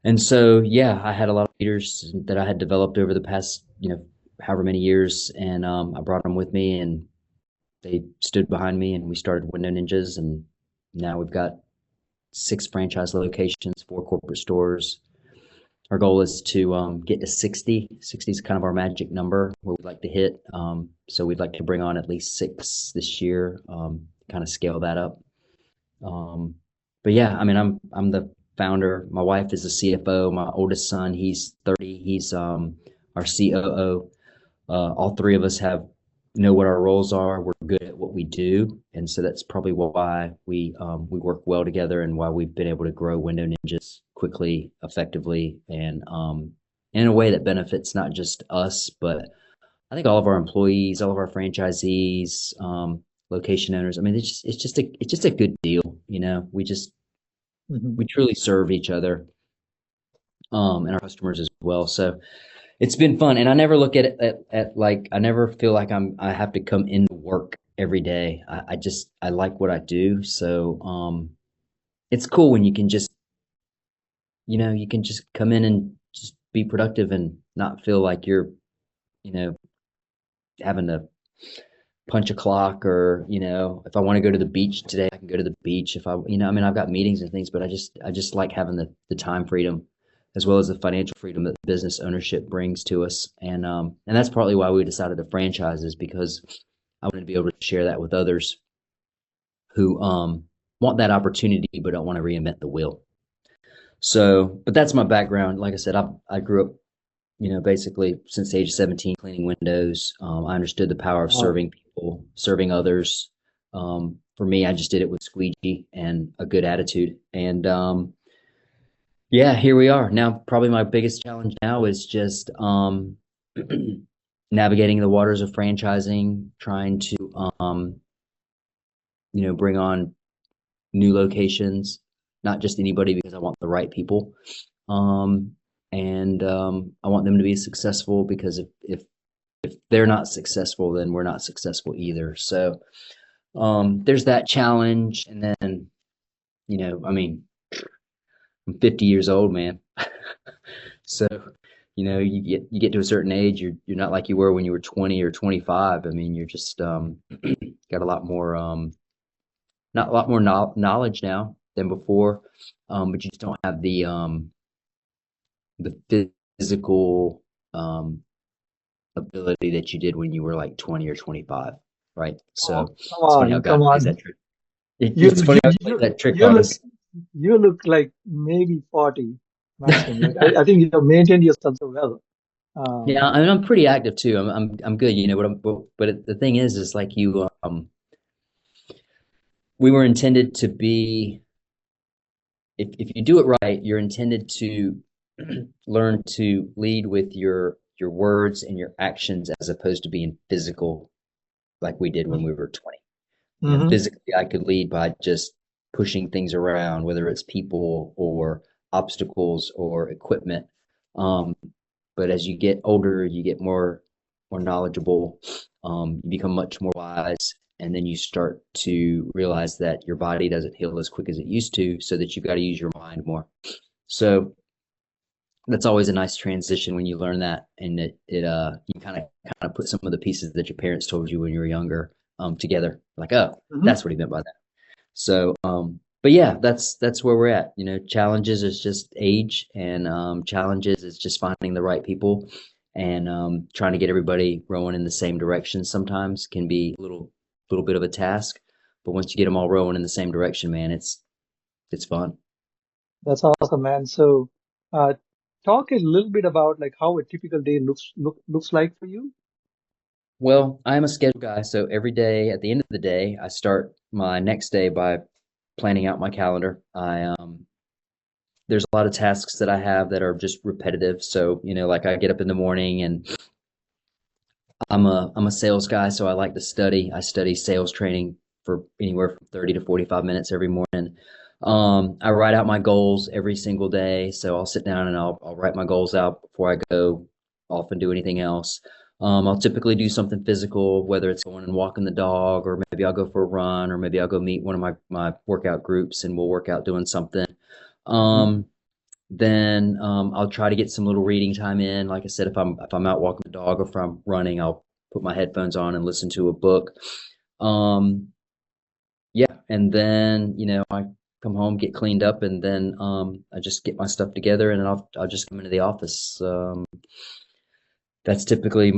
And so, yeah, I had a lot of leaders that I had developed over the past, however many years, and I brought them with me, and they stood behind me, and we started Window Ninjas, and now we've got 6 franchise locations, 4 corporate stores. Our goal is to get to 60. 60 is kind of our magic number where we'd like to hit. So we'd like to bring on at least 6 this year, kind of scale that up. Um, but yeah, I mean, I'm the founder. My wife is the CFO. My oldest son, he's 30. He's our COO. All three of us know what our roles are. We're good at what we do, and so that's probably why we work well together, and why we've been able to grow Window Ninjas quickly, effectively, and in a way that benefits not just us, but I think all of our employees, all of our franchisees, location owners. I mean, it's just a good deal. Mhm. We truly serve each other, and our customers as well. So it's been fun, and I never look at it at like I never feel like I have to come into work every day. I like what I do, so it's cool when you can just come in and just be productive and not feel like you're you know having to punch a clock, or if I want to go to the beach today, I can go to the beach. If I mean, I've got meetings and things, but I just like having the time freedom as well as the financial freedom that business ownership brings to us. And that's partly why we decided to franchise, is because I wanted to be able to share that with others who want that opportunity but don't want to reinvent the wheel. So, but that's my background. Like I said, I grew up, basically since age 17, cleaning windows. I understood the power of Wow. serving people, serving others. For me, I just did it with Squeegee and a good attitude. And yeah, here we are. Now, probably my biggest challenge now is just navigating the waters of franchising, trying to, bring on new locations, not just anybody, because I want the right people. Um, and I want them to be successful, because if they're not successful, then we're not successful either. So there's that challenge. And then, I mean, I'm 50 years old, man. So, you get to a certain age, you're not like you were when you were 20 or 25. I mean, you're just got a lot more not a lot more knowledge now than before, but you just don't have the physical ability that you did when you were like 20 or 25, right? Oh, So come it's funny how on, come God plays on. that trick. It, You it's you funny how He plays you that trick you on look us. you look like maybe 40 maximum. Like I think you have maintained yourself so well. Yeah, Um, I mean, I'm pretty active too. I'm good, but the thing is like we were intended to be, if you do it right, you're intended to learn to lead with your words and your actions, as opposed to being physical like we did when we were 20. mhm. Physically, I could lead by just pushing things around, whether it's people or obstacles or equipment. Um, but as you get older, you get more knowledgeable. You become much more wise, and then you start to realize that your body doesn't heal as quick as it used to, so that you've got to use your mind more. So that's always a nice transition when you learn that, and it you kind of put some of the pieces that your parents told you when you were younger together, like, oh, Mhm. that's what he meant by that. So but yeah, that's where we're at. Challenges is just age, and challenges is just finding the right people, and trying to get everybody rowing in the same direction sometimes can be a little bit of a task, but once you get them all rowing in the same direction, man, it's fun. That's awesome, man. So, uh, talk a little bit about like how a typical day looks like for you. Well, I'm a schedule guy, so every day at the end of the day, I start my next day by planning out my calendar. I There's a lot of tasks that I have that are just repetitive. So, like, I get up in the morning, and I'm a sales guy, so I like to study. I study sales training for anywhere from 30 to 45 minutes every morning. I write out my goals every single day. So I'll sit down and I'll write my goals out before I go off and do anything else. I'll typically do something physical, whether it's going and walking the dog, or maybe I'll go for a run, or maybe I'll go meet one of my workout groups and we'll work out doing something. Mhm. Um, Then I'll try to get some little reading time in. Like I said, if I'm out walking the dog or if I'm running, I'll put my headphones on and listen to a book. Um, yeah, and then I come home, get cleaned up, and then I just get my stuff together, and then I'll just come into the office. That's typically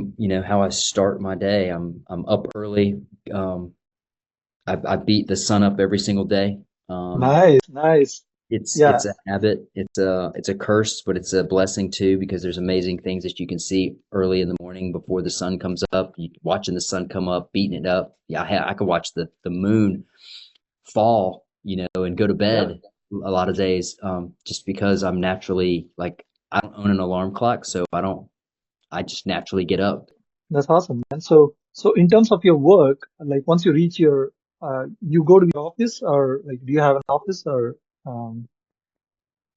how I start my day. I'm up early. Um, I beat the sun up every single day. Um, Nice, nice. Yeah, it's a habit. It's a curse, but it's a blessing too because there's amazing things that you can see early in the morning before the sun comes up. You watching the sun come up, beating it up. Yeah, I could watch the moon fall, and go to yeah, bed a lot of days, just because I'm naturally like I don't own an alarm clock, so I just naturally get up. that's awesome, man. So in terms of your work, like once you reach your, you go to the office, or like, do you have an office, or,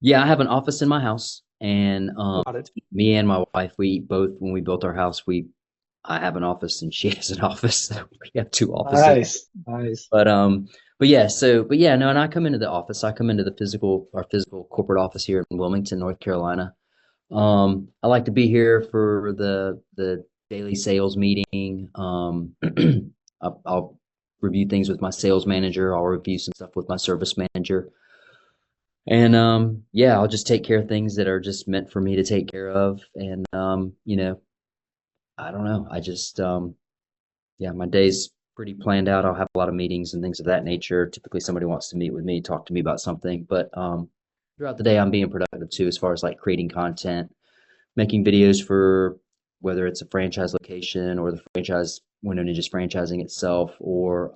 Yeah, I have an office in my house, and got it. me and my wife, we both when we built our house, we I have an office and she has an office. So we have two offices. Nice, nice. But but yeah, no, and I come into the office. I come into our physical corporate office here in Wilmington, North Carolina. I like to be here for the daily sales meeting. I'll review things with my sales manager. I'll review some stuff with my service manager. And yeah, I'll just take care of things that are just meant for me to take care of. And I don't know. I just yeah, my day's pretty planned out. I'll have a lot of meetings and things of that nature. Typically somebody wants to meet with me, talk to me about something. But throughout the day I'm being productive too, as far as like creating content, making videos for whether it's a franchise location or the franchise Window Ninjas franchising itself, or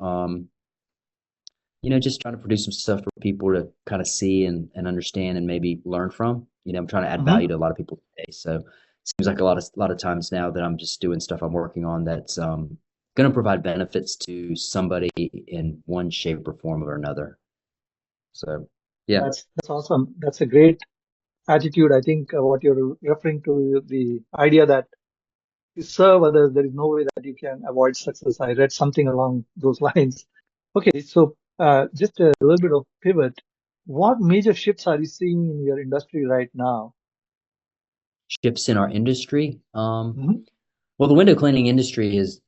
just trying to produce some stuff for people to kind of see and understand and maybe learn from. I'm trying to add Hmm. value to a lot of people today. So it seems like a lot of times now that I'm just doing stuff I'm working on that's going to provide benefits to somebody in one shape or form or another. So yeah, That's awesome. That's a great attitude. I think what you're referring to, the idea that you serve others, there is no way that you can avoid success. I read something along those lines. Okay, so just a little bit of pivot. What major shifts are you seeing in your industry right now? shifts in our industry. Hmm. Well, the window cleaning industry is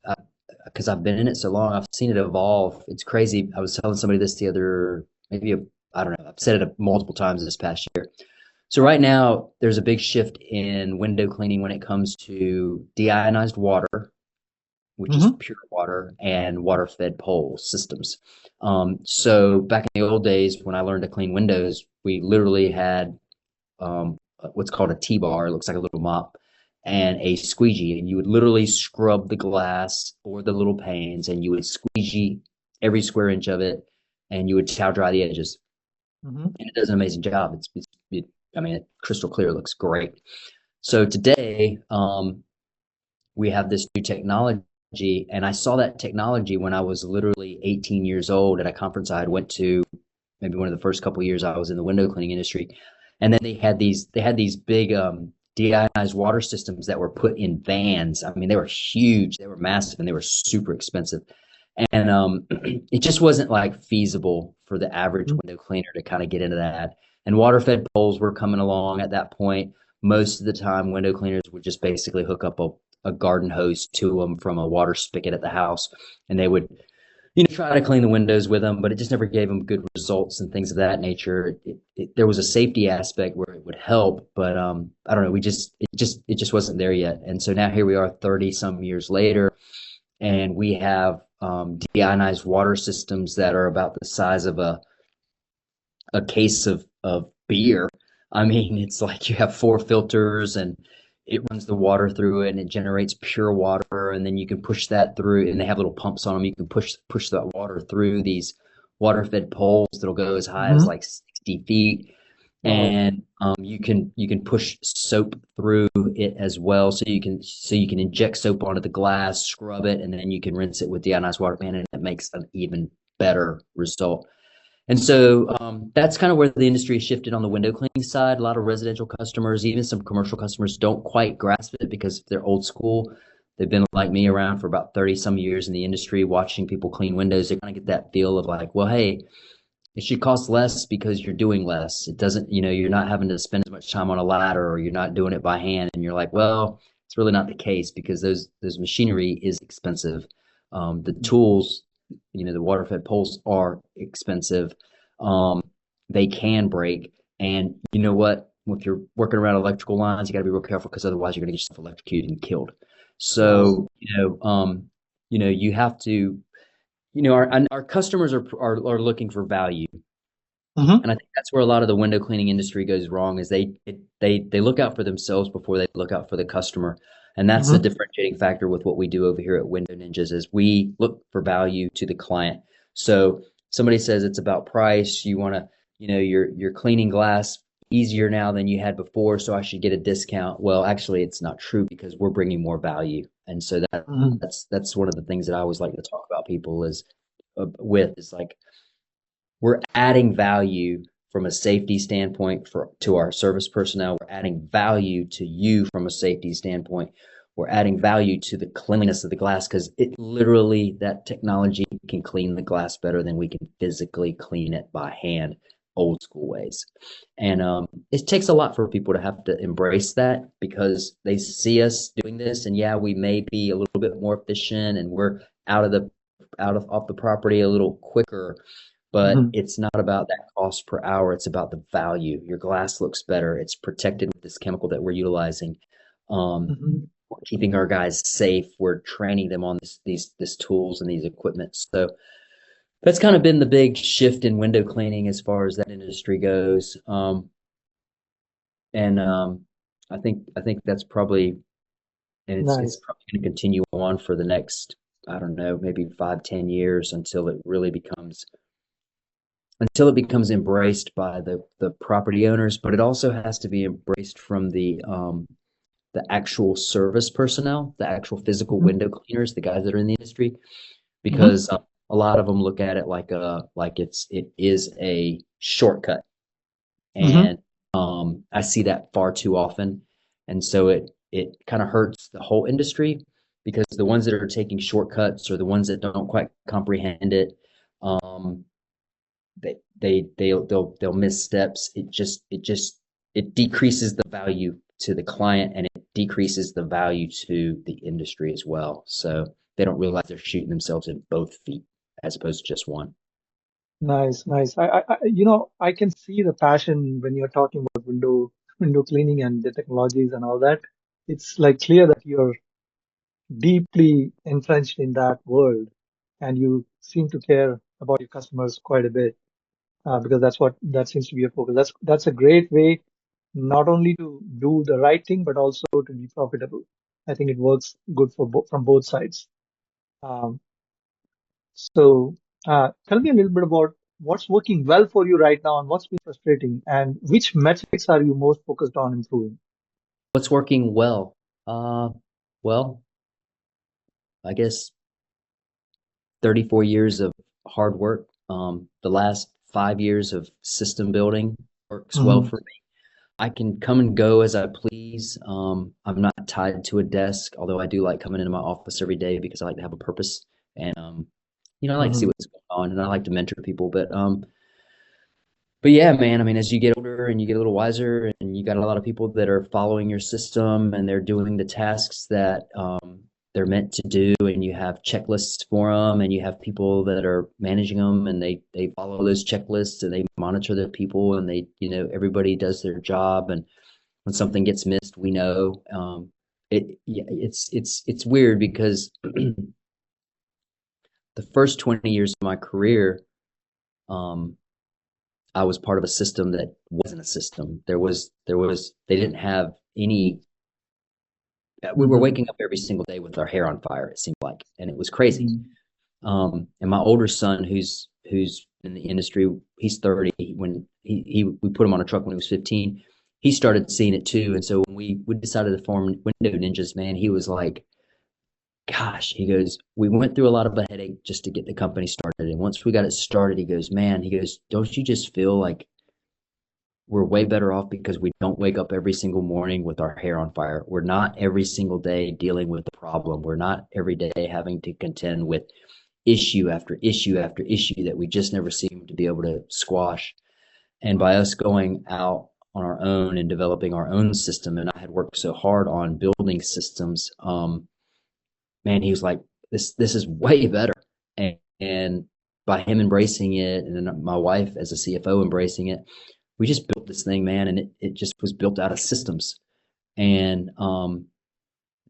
because I've been in it so long, I've seen it evolve. It's crazy. I was telling somebody this the other, maybe I don't know. I've said it multiple times this past year. So right now, there's a big shift in window cleaning when it comes to deionized water, which is Hmm. pure water, and water-fed pole systems. So back in the old days, when I learned to clean windows, we literally had what's called a T-bar. It looks like a little mop and a squeegee, and you would literally scrub the glass or the little panes, and you would squeegee every square inch of it, and you would towel dry the edges. Hmm. And it does an amazing job. I mean, crystal clear, looks great. So today, we have this new technology, and I saw that technology when I was literally 18 years old at a conference I had went to, maybe one of the first couple of years I was in the window cleaning industry. And then they had these big deionized water systems that were put in vans. I mean, they were huge, they were massive, and they were super expensive. And it just wasn't like feasible for the average window cleaner to kind of get into that. And water fed poles were coming along at that point. Most of the time, window cleaners would just basically hook up a garden hose to them from a water spigot at the house, and they would try to clean the windows with them, but it just never gave them good results and things of that nature. There was a safety aspect where it would help, but I don't know. It just wasn't there yet. And so now here we are, 30 some years later, and we have deionized water systems that are about the size of a case of beer. I mean, it's like you have four filters and it runs the water through it and it generates pure water, and then you can push that through, and they have little pumps on them. You can push that water through these water fed poles that'll go as high as Hmm. like 60 feet. Wow. And you can push soap through it as well, so you can inject soap onto the glass, scrub it, and then you can rinse it with deionized water, man, and it makes an even better result. And so that's kind of where the industry shifted on the window cleaning side. A lot of residential customers, even some commercial customers, don't quite grasp it because they're old school. They've been like me around for about 30 some years in the industry, watching people clean windows. They kind of get that feel of like, well, hey, It should cost less because you're doing less. It doesn't, you're not having to spend as much time on a ladder, or you're not doing it by hand. And you're like, well, it's really not the case because those machinery is expensive. The tools, the water fed poles are expensive. Um, they can break. And you know what? If you're working around electrical lines, you got to be real careful because otherwise you're going to get yourself electrocuted and killed. Yes. So, you have to, our customers are looking for value. Mm-hmm. And I think that's where a lot of the window cleaning industry goes wrong is they look out for themselves before they look out for the customer. And that's the Mm-hmm. differentiating factor with what we do over here at Window Ninjas is we look for value to the client. So somebody says it's about price, you want to, you're cleaning glass easier now than you had before, so I should get a discount. Well, actually it's not true because we're bringing more value. And so Mm-hmm. that's one of the things that I always like to talk about people is is like we're adding value from a safety standpoint to our service personnel. We're adding value to you from a safety standpoint. We're adding value to the cleanliness of the glass because it literally, that technology can clean the glass better than we can physically clean it by hand, old school ways. And it takes a lot for people to have to embrace that because they see us doing this, and yeah, we may be a little bit more efficient, and we're out of off the property a little quicker, but Mm-hmm. it's not about that cost per hour. It's about the value. Your glass looks better. It's protected with this chemical that we're utilizing. Mm-hmm. We're keeping our guys safe. We're training them on this tools and these equipment. So that's kind of been the big shift in window cleaning as far as that industry goes. And I think that's probably, and it's Nice. probably going to continue on for the next, I don't know, maybe 5, 10 years until it becomes embraced by the property owners, but it also has to be embraced from the actual service personnel, the actual physical Mm-hmm. window cleaners, the guys that are in the industry, Mm-hmm. because a lot of them look at it like it is a shortcut, Mm-hmm. and I see that far too often, and so it kind of hurts the whole industry because the ones that are taking shortcuts or the ones that don't quite comprehend it. Um, they'll miss steps. It decreases the value to the client, and it decreases the value to the industry as well. So they don't realize they're shooting themselves in both feet as opposed to just one. Nice, nice. I can see the passion when you're talking about window cleaning and the technologies and all that. It's like clear that you're deeply entrenched in that world, and you seem to care about your customers quite a bit, because that seems to be your focus. That's a great way not only to do the right thing but also to be profitable. I think it works good for from both sides. Um, So, tell me a little bit about what's working well for you right now and what's been frustrating, and which metrics are you most focused on improving? What's working well? Uh, well, I guess 34 years of hard work. The last 5 years of system building works well Hmm. for me. I can come and go as I please. I'm not tied to a desk, although I do like coming into my office every day because I like to have a purpose. And I like to see Hmm. what's going on, and I like to mentor people. But yeah, man, I mean, as you get older and you get a little wiser, and you got a lot of people that are following your system and they're doing the tasks that they're meant to do, and you have checklists for them, and you have people that are managing them, and they follow those checklists and they monitor their people, and everybody does their job, and when something gets missed, we know. Yeah, it's weird because the first 20 years of my career, um, I was part of a system that wasn't a system. They didn't have any. We were Hmm. waking up every single day with our hair on fire. It seemed like, and it was crazy. Hmm. And my older son, who's in the industry, he's 30. When he we put him on a truck when he was 15. He started seeing it too, and so when we decided to form Window Ninjas, man, he was like, "Gosh," he goes, "We went through a lot of a headache just to get the company started, and once we got it started, he goes, man, he goes, don't you just feel like we're way better off because we don't wake up every single morning with our hair on fire. We're not every single day dealing with the problem. We're not every day having to contend with issue after issue after issue that we just never seem to be able to squash. And by us going out on our own and developing our own system, and I had worked so hard on building systems, man, he was like, this is way better. And by him embracing it, and then my wife as a CFO embracing it, we just built this thing, man, and it just was built out of systems. And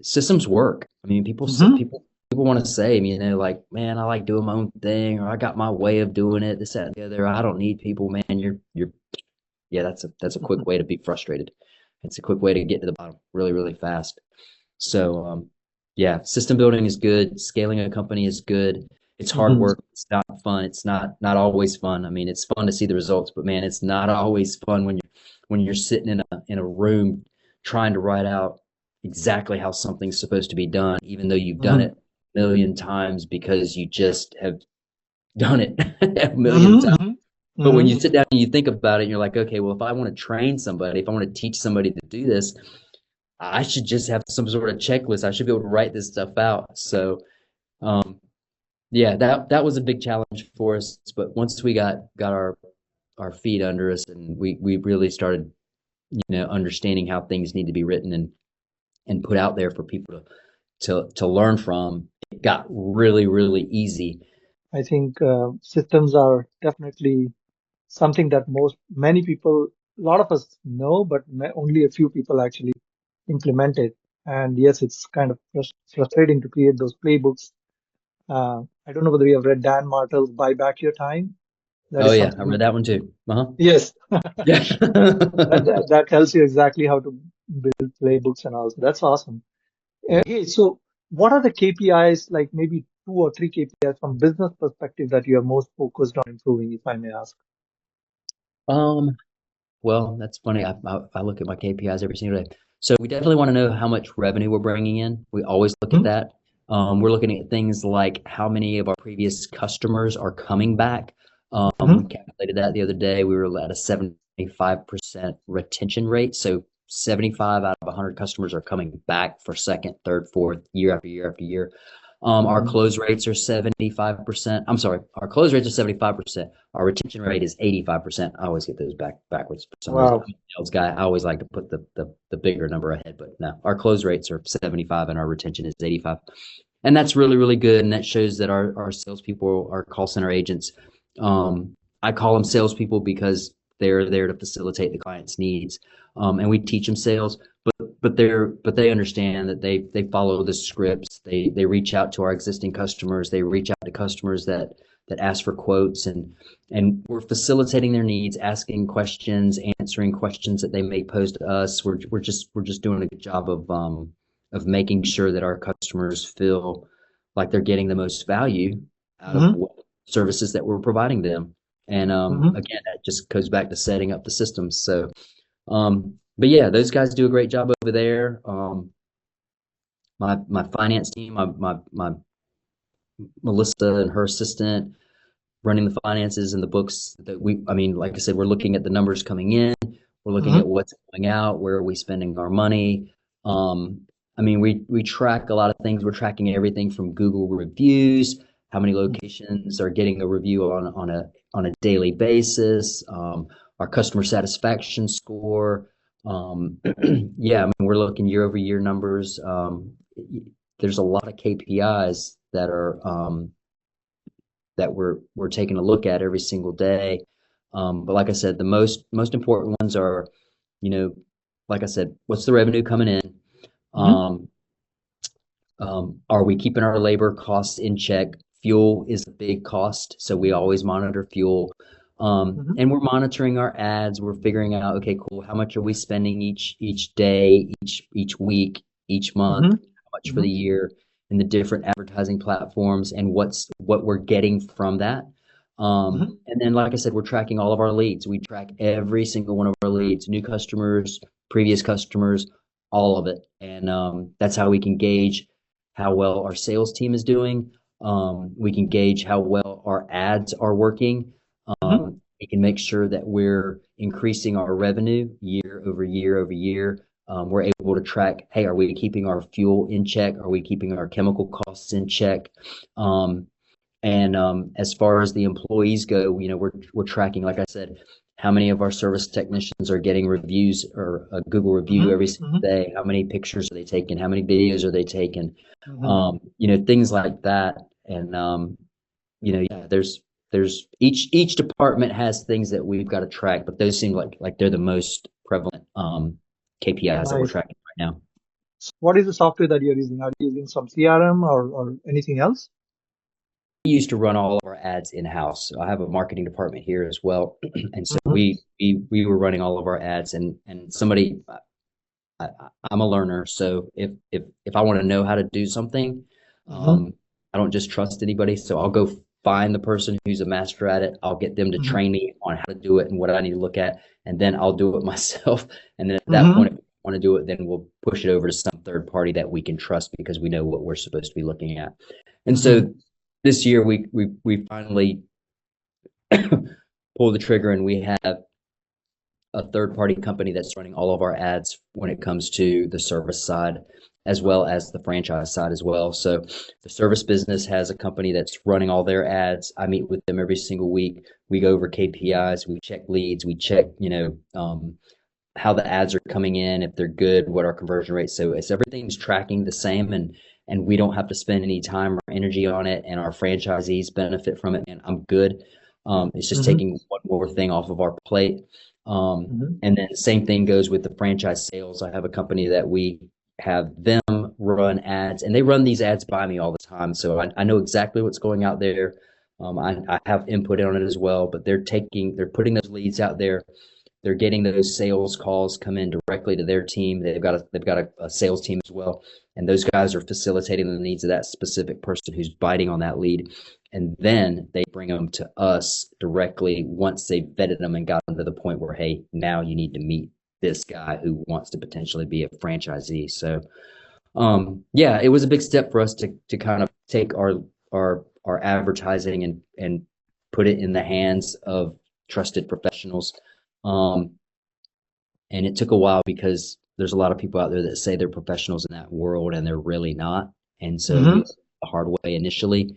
systems work. I mean, Mm-hmm. people want to say, you know, like, man, I like doing my own thing, or I got my way of doing it, this, that, and the other. I don't need people, man. You're yeah, that's a quick way to be frustrated. It's a quick way to get to the bottom really, really fast. So yeah, system building is good. Scaling a company is good. It's hard Mm-hmm. work. It's not fun. It's not always fun. I mean, it's fun to see the results, but man, it's not always fun when you're sitting in a room trying to write out exactly how something's supposed to be done, even though you've done Mm-hmm. it a million times because you just have done it a million times. Mm-hmm. But when Mm-hmm. you sit down and you think about it, you're like, okay, well, if I want to train somebody, if I want to teach somebody to do this, I should just have some sort of checklist. I should be able to write this stuff out. So, um, yeah, that was a big challenge for us. But once we got our feet under us and we really started, you know, understanding how things need to be written and put out there for people to learn from, it got really, really easy. I think systems are definitely something that many people, a lot of us know, but only a few people actually implement it. And yes, it's kind of frustrating to create those playbooks. I don't know whether you have read Dan Martell's Buy Back Your Time. That Oh is yeah, I something. read that one too. Uh-huh. Yes, Yeah. that tells you exactly how to build playbooks and all. So that's awesome. Hey, so what are the KPIs, like maybe two or three KPIs from business perspective that you are most focused on improving, if I may ask? Um, Well, that's funny. I look at my KPIs every single day. So we definitely want to know how much revenue we're bringing in. We always look at Hmm. that. We're looking at things like how many of our previous customers are coming back. We Hmm. calculated that the other day. We were at a 75% retention rate. So 75 out of 100 customers are coming back for second, third, fourth, year after year after year. Our Hmm. close rates are 75%. I'm sorry, our close rates are 75%. Our retention rate is 85%. I always get those backwards for some reason. Wow. I'm a sales guy. I always like to put the bigger number ahead, but no, our close rates are 75 and our retention is 85. And that's really, really good. And that shows that our salespeople, our call center agents, I call them salespeople because they're there to facilitate the client's needs. And we teach them sales, but they understand that they follow the scripts. They reach out to our existing customers. They reach out to customers that ask for quotes, and we're facilitating their needs, asking questions, answering questions that they may pose to us. We're just doing a good job of making sure that our customers feel like they're getting the most value out of Hmm. what services that we're providing them. And Hmm. again, that just goes back to setting up the systems. So but yeah, those guys do a great job over there. My finance team, my Melissa and her assistant running the finances and the books that I mean, like I said, we're looking at the numbers coming in, we're looking at Hmm. what's going out, where are we spending our money. Um, I mean, we track a lot of things. We're tracking everything from Google reviews, how many locations are getting a review on a daily basis, our customer satisfaction score. Yeah, I mean, we're looking year over year numbers. There's a lot of KPIs that we're taking a look at every single day. But like I said, the most important ones are, you know, like I said, what's the revenue coming in? Hmm. Um, are we keeping our labor costs in check? Fuel is a big cost, so we always monitor fuel. Hmm. And we're monitoring our ads. We're figuring out, okay, cool, how much are we spending each day, each week, each month, Hmm. how much for Hmm. the year, in the different advertising platforms, and what we're getting from that. Hmm. And then, like I said, we're tracking all of our leads. We track every single one of our leads, new customers, previous customers, all of it. And that's how we can gauge how well our sales team is doing. We can gauge how well our ads are working. Hmm. We can make sure that we're increasing our revenue year over year over year. We're able to track, hey, are we keeping our fuel in check? Are we keeping our chemical costs in check? Um, And as far as the employees go, we're tracking, like I said, how many of our service technicians are getting reviews or a Google review Mm-hmm. every single Mm-hmm. day. How many pictures are they taking? How many videos are they taking? Mm-hmm. Things like that. And yeah, there's each department has things that we've got to track, but those seem like they're the most prevalent KPIs that we're Nice. tracking right now. What is the software that you're using? Are you using some CRM or anything else? We used to run all of our ads in-house. I have a marketing department here as well, and so Mm-hmm. we were running all of our ads. And somebody, I, I'm a learner, so if I want to know how to do something, Mm-hmm. I don't just trust anybody. So I'll go find the person who's a master at it. I'll get them to Mm-hmm. train me on how to do it and what I need to look at, and then I'll do it myself. And then at that Mm-hmm. point, if I want to do it, then we'll push it over to some third party that we can trust because we know what we're supposed to be looking at. And Mm-hmm. so this year we finally pulled the trigger, and we have a third party company that's running all of our ads when it comes to the service side as well as the franchise side as well. So the service business has a company that's running all their ads. I meet with them every single week. We go over KPIs, we check leads, we check, how the ads are coming in, if they're good, what our conversion rates. So it's everything's tracking the same, and we don't have to spend any time or energy on it, and our franchisees benefit from it. And I'm good. It's just Mm-hmm. taking one more thing off of our plate. Mm-hmm. And then the same thing goes with the franchise sales. I have a company that we have them run ads, and they run these ads by me all the time. So I know exactly what's going out there. I have input on it as well, but they're putting those leads out there. They're getting those sales calls come in directly to their team. They've got a sales team as well, and those guys are facilitating the needs of that specific person who's biting on that lead, and then they bring them to us directly once they've vetted them and gotten to the point where, hey, now you need to meet this guy who wants to potentially be a franchisee. So yeah, it was a big step for us to kind of take our advertising and put it in the hands of trusted professionals. Um, and it took a while because there's a lot of people out there that say they're professionals in that world and they're really not. And so we Mm-hmm. learned the hard way initially,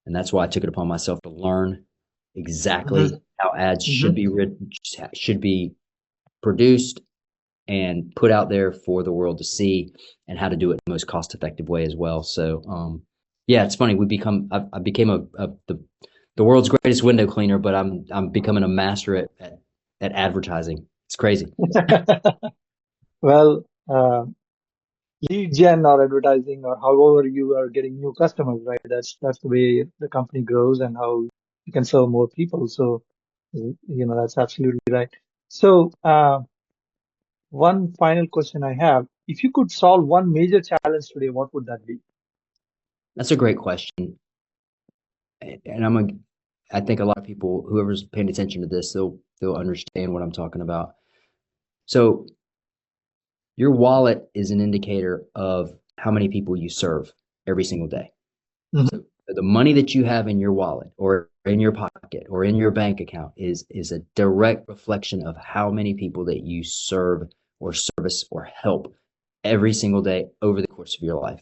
and that's why I took it upon myself to learn Mm-hmm. exactly how ads should Mm-hmm. be written, should be produced and put out there for the world to see, and how to do it in the most cost effective way as well. So yeah, it's funny. I became the world's greatest window cleaner, but I'm becoming a master at advertising. It's crazy. Well, lead gen or advertising or however you are getting new customers, right? That's the way the company grows and how you can serve more people. So, that's absolutely right. So, one final question I have: if you could solve one major challenge today, what would that be? That's a great question, and I think a lot of people, whoever's paying attention to this, they'll understand what I'm talking about. So your wallet is an indicator of how many people you serve every single day. Mm-hmm. So the money that you have in your wallet or in your pocket or in your bank account is a direct reflection of how many people that you serve or service or help every single day over the course of your life.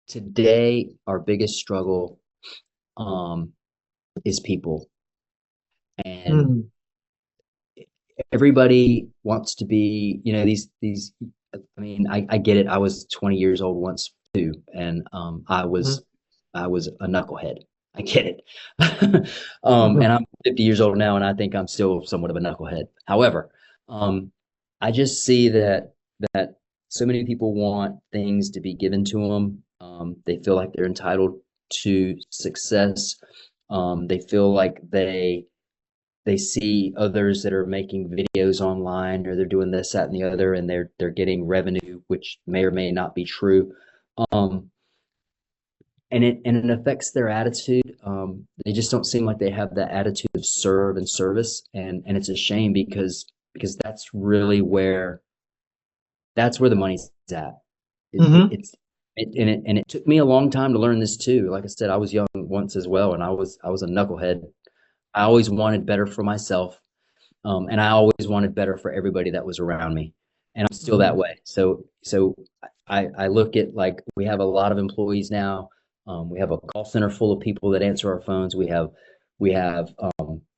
Today, our biggest struggle um, is people, and Mm-hmm. everybody wants to be, these. I mean, I get it. I was 20 years old once too, and I was a knucklehead. I get it. Mm-hmm. And I'm 50 years old now, and I think I'm still somewhat of a knucklehead. However, um, I just see that so many people want things to be given to them. They feel like they're entitled to success. They feel like they see others that are making videos online, or they're doing this, that, and the other, and they're getting revenue, which may or may not be true. Um, and it affects their attitude. They just don't seem like they have that attitude of serve and service, and it's a shame because that's where the money's at. Mm-hmm. And it took me a long time to learn this too. Like I said, I was young once as well, and I was a knucklehead. I always wanted better for myself, and I always wanted better for everybody that was around me, and I'm still Mm-hmm. that way. So I look at, like, we have a lot of employees now. We have a call center full of people that answer our phones. We have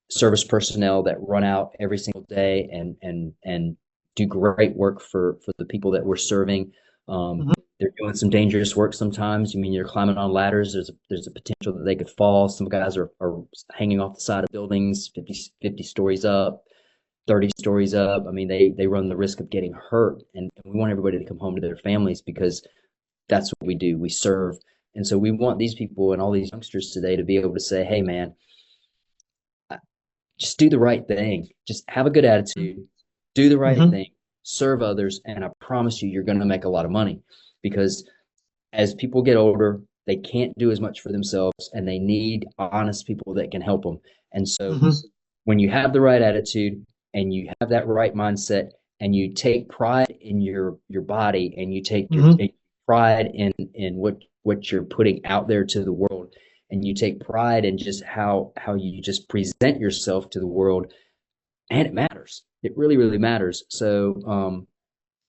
service personnel that run out every single day and do great work for the people that we're serving. Um, Hmm. they're doing some dangerous work sometimes. I mean, you're climbing on ladders. There's a potential that they could fall. Some guys are hanging off the side of buildings, 50 stories up, 30 stories up. I mean, they run the risk of getting hurt, and we want everybody to come home to their families because that's what we do. We serve. And so we want these people and all these youngsters today to be able to say, hey, man, just do the right thing. Just have a good attitude, do the right Hmm. thing, serve others, and I promise you, you're going to make a lot of money because as people get older, they can't do as much for themselves and they need honest people that can help them. And so Hmm. when you have the right attitude and you have that right mindset and you take pride in your body and you take your Hmm. pride in what you're putting out there to the world and you take pride in just how you just present yourself to the world, and it matters, it really matters. So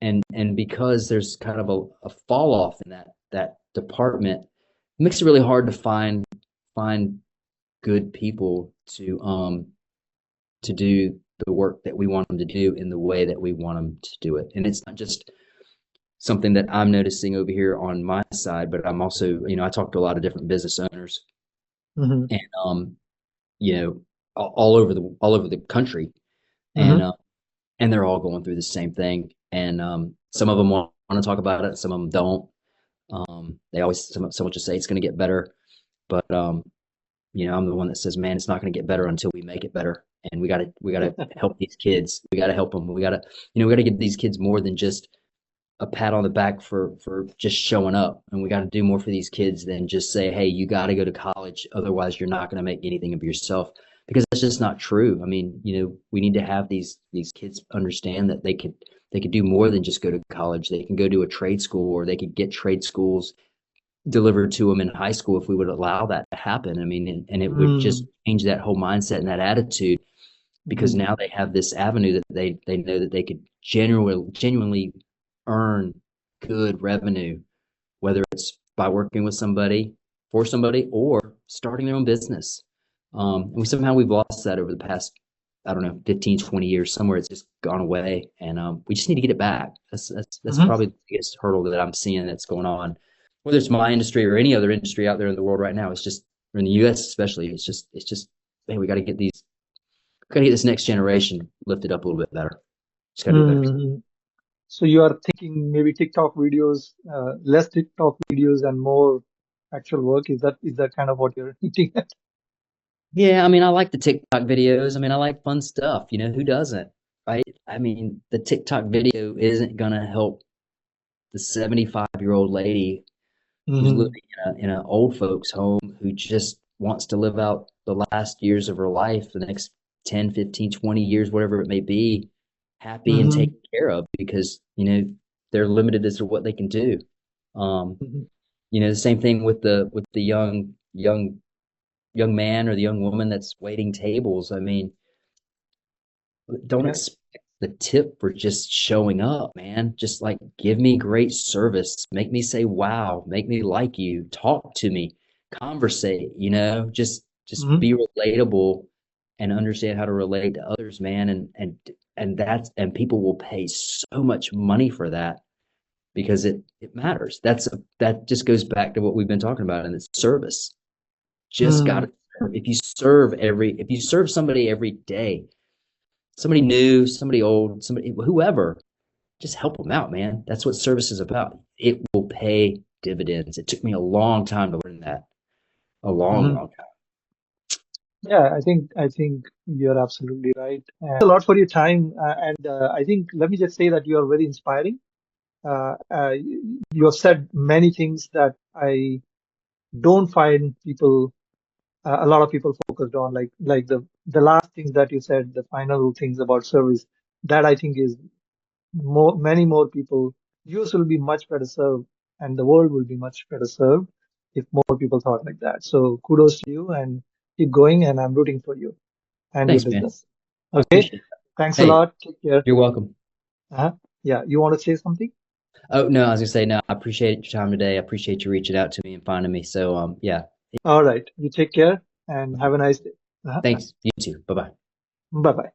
and because there's kind of a fall off in that department, it makes it really hard to find good people to do the work that we want them to do in the way that we want them to do it. And it's not just something that I'm noticing over here on my side, but I'm also, I talk to a lot of different business owners Hmm. and you know, all over the country, and Hmm. and they're all going through the same thing. And some of them want to talk about it, some of them don't. They always someone just say it's going to get better, but I'm the one that says, man, it's not going to get better until we make it better. And we gotta help these kids. We gotta help them. We gotta give these kids more than just a pat on the back for just showing up. And we got to do more for these kids than just say, hey, you got to go to college, otherwise you're not going to make anything of yourself, because that's just not true. I mean, we need to have these kids understand that they could do more than just go to college. They can go to a trade school, or they could get trade schools delivered to them in high school if we would allow that to happen. I mean, and it would just Hmm. change that whole mindset and that attitude, because Hmm. now they have this avenue that they know that they could genuinely earn good revenue, whether it's by working with somebody, for somebody, or starting their own business. And we've lost that over the past, I don't know, 15, 20 years. Somewhere it's just gone away, and we just need to get it back. That's Hmm. probably the biggest hurdle that I'm seeing that's going on, whether it's my industry or any other industry out there in the world right now. It's just, or in the U.S. especially, it's just, man, we got to get this next generation lifted up a little bit better. Just got to do better. Hmm. So you are thinking maybe TikTok videos, less TikTok videos and more actual work. Is that kind of what you're hinting at? Yeah, I mean, I like the TikTok videos. I mean, I like fun stuff. Who doesn't, right? I mean, the TikTok video isn't gonna help the 75-year-old lady who's Hmm. living in an old folks home who just wants to live out the last years of her life, the next 10, 15, 20 years, whatever it may be, happy and Hmm. taken care of, because, they're limited as to what they can do. Um, Hmm. the same thing with the young man or the young woman that's waiting tables. I mean, don't Yeah. expect the tip for just showing up, man. Just like give me great service, make me say wow, make me like you, talk to me, conversate, just Hmm. be relatable and understand how to relate to others, man. And people will pay so much money for that because it matters. That just goes back to what we've been talking about, and it's service. Just got Hmm. to serve. If you serve somebody every day, somebody new, somebody old, somebody whoever, just help them out, man. That's what service is about. It will pay dividends. It took me a long time to learn that. A long, Hmm. long time. Yeah, I think you're absolutely right. And a lot for your time, and I think let me just say that you are very inspiring. You have said many things that I don't find people, a lot of people focused on, like the last things that you said, the final things about service. That I think is many more people. Use will be much better served, and the world will be much better served if more people thought like that. So kudos to you, and keep going. And I'm rooting for you and your Thanks, man. business. I Okay. appreciate it. Thanks a Hey, lot. Take care. you're welcome. Yeah. You want to say something? Oh no, I was gonna say no. I appreciate your time today. I appreciate you reaching out to me and finding me. So yeah. All right. You take care and have a nice day. Thanks. You too. Bye bye. Bye bye.